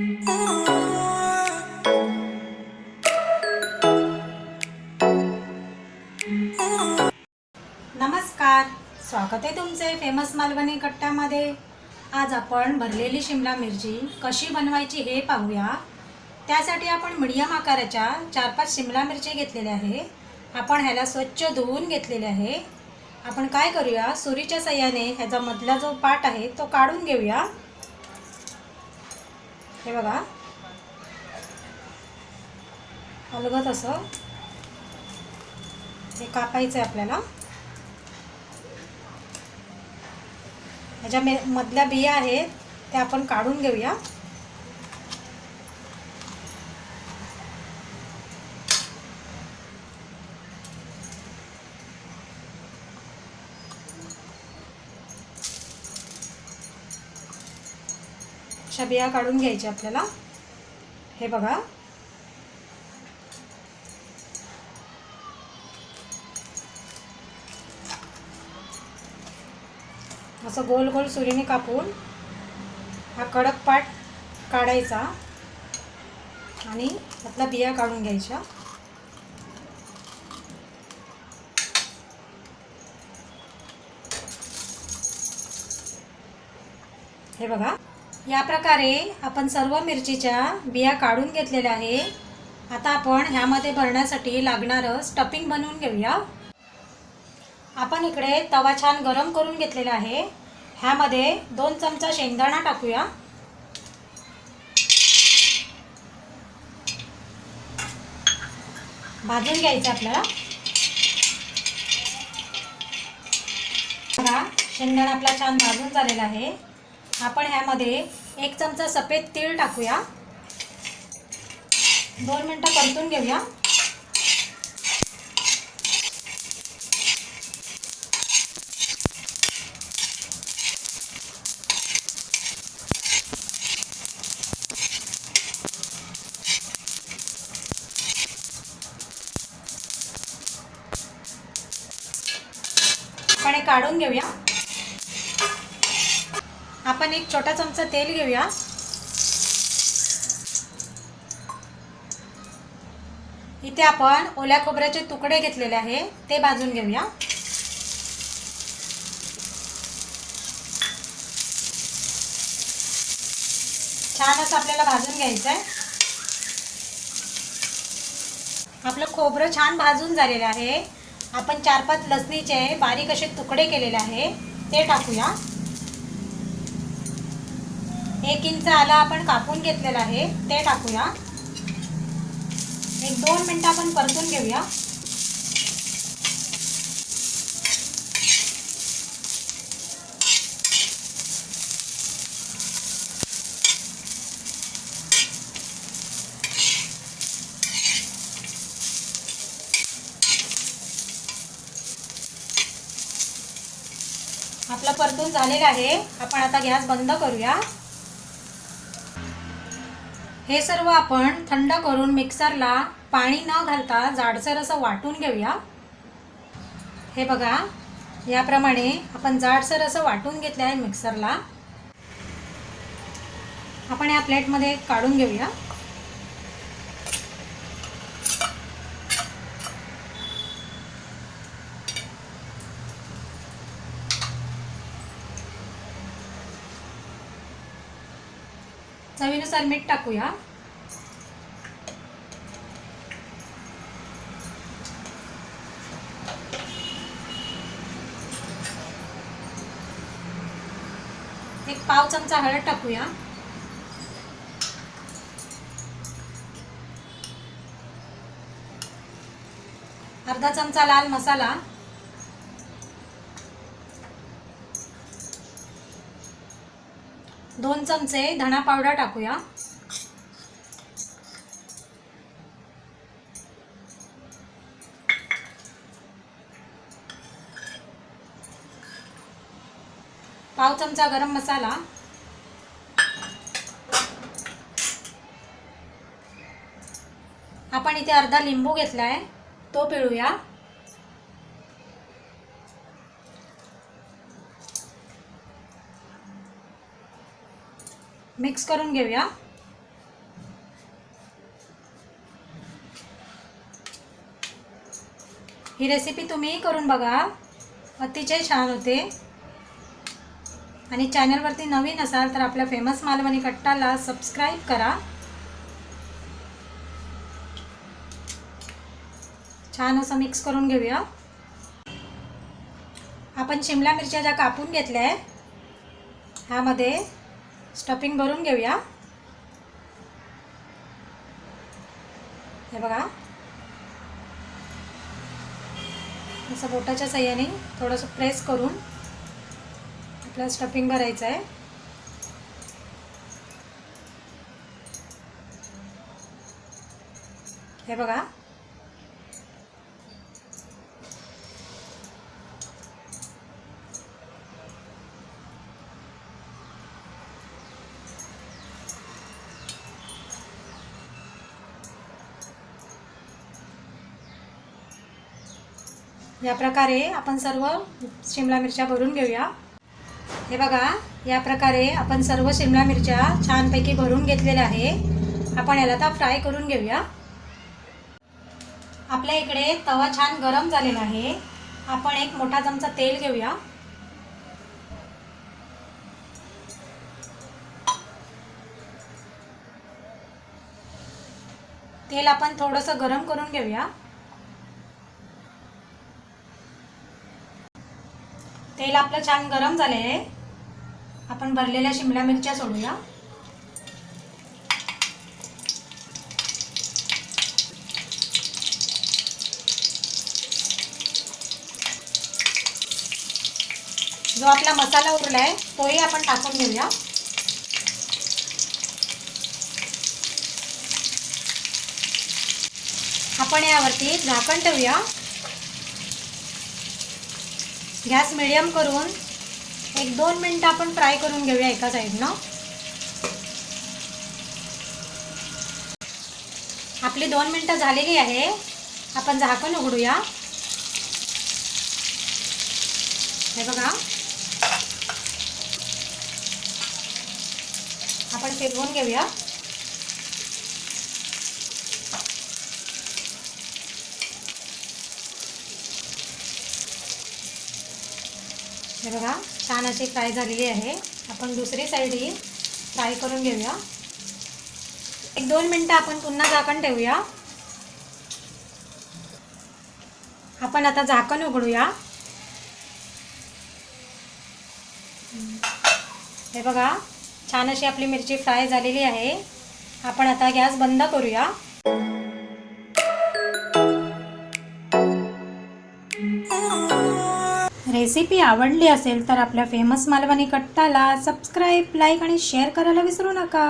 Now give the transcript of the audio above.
नमस्कार, स्वागत आहे तुमचे फेमस मालवणी कट्ट्यामध्ये। आज आपण भरलेली शिमला मिरची कशी बनवायची हे पाहूया। त्यासाठी आपण मीडियम आकाराच्या 4-5 शिमला मिरची घेतलेल्या आहे। आपण ह्याला स्वच्छ धुवून घेतलेले आहे। आपण काय करूया, सुरीच्या साहाय्याने ह्याचा मधला जो पाट आहे तो काढून घेऊया। हे बघा, अलगद असं हे कापायचं आहे आपल्याला। ह्याच्या मधल्या बिया आहेत त्या आपण काढून घेऊया। अशा बिया काढून घ्यायच्या आपल्याला। हे बघा, असं गोल गोल सुरीने कापून हा कडक पाट काढायचा आणि त्यातल्या बिया काढून घ्यायच्या। हे बघा, या प्रकारे आपण सर्व मिरचीच्या बिया काढून घेतलेल्या आहे। आता आपण ह्यामध्ये भरण्यासाठी लागणारं स्टफिंग बनवून घेऊया। आपण इकडे तवा छान गरम करून घेतलेला आहे। ह्यामध्ये 2 चमचा शेंगदाणा टाकूया। भाजून घ्यायचं आपल्याला। बघा, शेंगदाणा आपला छान भाजून झालेला आहे। आपण ह्यामध्ये 1 चमचा सफेद तीळ टाकूया। 2 मिनिटं परतून घेऊया। आपण हे काढून घेऊया। आपण 1 छोटा चमचा तेल घेऊया। इथे आपण ओल्या खोबऱ्याचे तुकडे घेतलेले आहे, ते भाजून घेऊया। छान असं आपल्याला भाजून घ्यायचं आहे। आपलं खोबरं छान भाजून झालेलं आहे। आपण 4-5 लसणीचे बारीक असे तुकडे केलेले आहे, ते टाकूया। 1 इंच आलं आपण कापून घेतलेलं आहे, ते टाकूया। 1-2 मिनिटं आपण परतून घेऊया। आपलं परतून झालेलं आहे। आपण आता गॅस बंद करूया। हे सर्व आपण थंड करून मिक्सरला पाणी न घालता जाडसर असं वाटून घेऊया। हे बघा, याप्रमाणे आपण जाडसर असं वाटून घेतलं आहे मिक्सरला। आपण या प्लेटमध्ये काढून घेऊया। चवीनुसार मीठ टाकूया। एक पाव चमचा हळद टाकूया। अर्धा चमचा लाल मसाला। 2 चमचे धना पावडर टाकूया। पाव चमचा गरम मसाला। आपण इथे अर्धा लिंबू घेतलाय, तो पिळूया। मिक्स करून घेऊया। ही रेसिपी तुम्ही करून बघा, अतिशय छान होते. आणि चॅनलवरती नवीन असाल तर आपल्या फेमस मालवणी कट्टाला सबस्क्राईब करा. छान असं मिक्स करून घेऊया. आपण शिमला मिरच्या ज्या कापून घेतल्या आहे ह्यामध्ये स्टफिंग भरून घेऊया. हे बघा, असं बोटाच्या साहाय्याने थोडंसं प्रेस करून आपल्याला स्टफिंग भरायचं आहे. हे बघा, या प्रकारे आपण सर्व शिमला मिरच्या भरून घेऊया. हे बघा, या प्रकारे आपण सर्व शिमला मिरच्या छानपैकी भरून घेतलेल्या आहे. आपण याला आता फ्राय करून घेऊया. आपल्या इकडे तवा छान गरम झालेला आहे. आपण एक मोठा चमचा तेल घेऊया. तेल आपण थोडंसं गरम करून घेऊया. तेल आपलं छान गरम झाले आहे. आपण भरलेल्या शिमला मिरच्या सोडूया. जो आपला मसाला उरलाय तोही आपण टाकून घेऊया. आपण यावरती झाकण ठेवूया. गॅस मीडियम करून 1-2 मिनिटं आपण फ्राय करून घेऊया एका साईडनं. आपली 2 मिनिटं झालेली आहे. आपण झाकण उघडूया. हे बघा, आपण फिरवून घेऊया. हे बघा, छान अशी फ्राय झालेली आहे. आपण दुसरी साईडही फ्राय करून घेऊया. 1-2 मिनिटं आपण पुन्हा झाकण ठेवूया. आपण आता झाकण उघडूया. हे बघा, छान अशी आपली मिरची फ्राय झालेली आहे. आपण आता गॅस बंद करूया. रेसिपी आवडली असेल तर आपल्या फेमस मालवणी कट्टाला सबस्क्राईब, लाईक आणि शेअर करायला विसरू नका.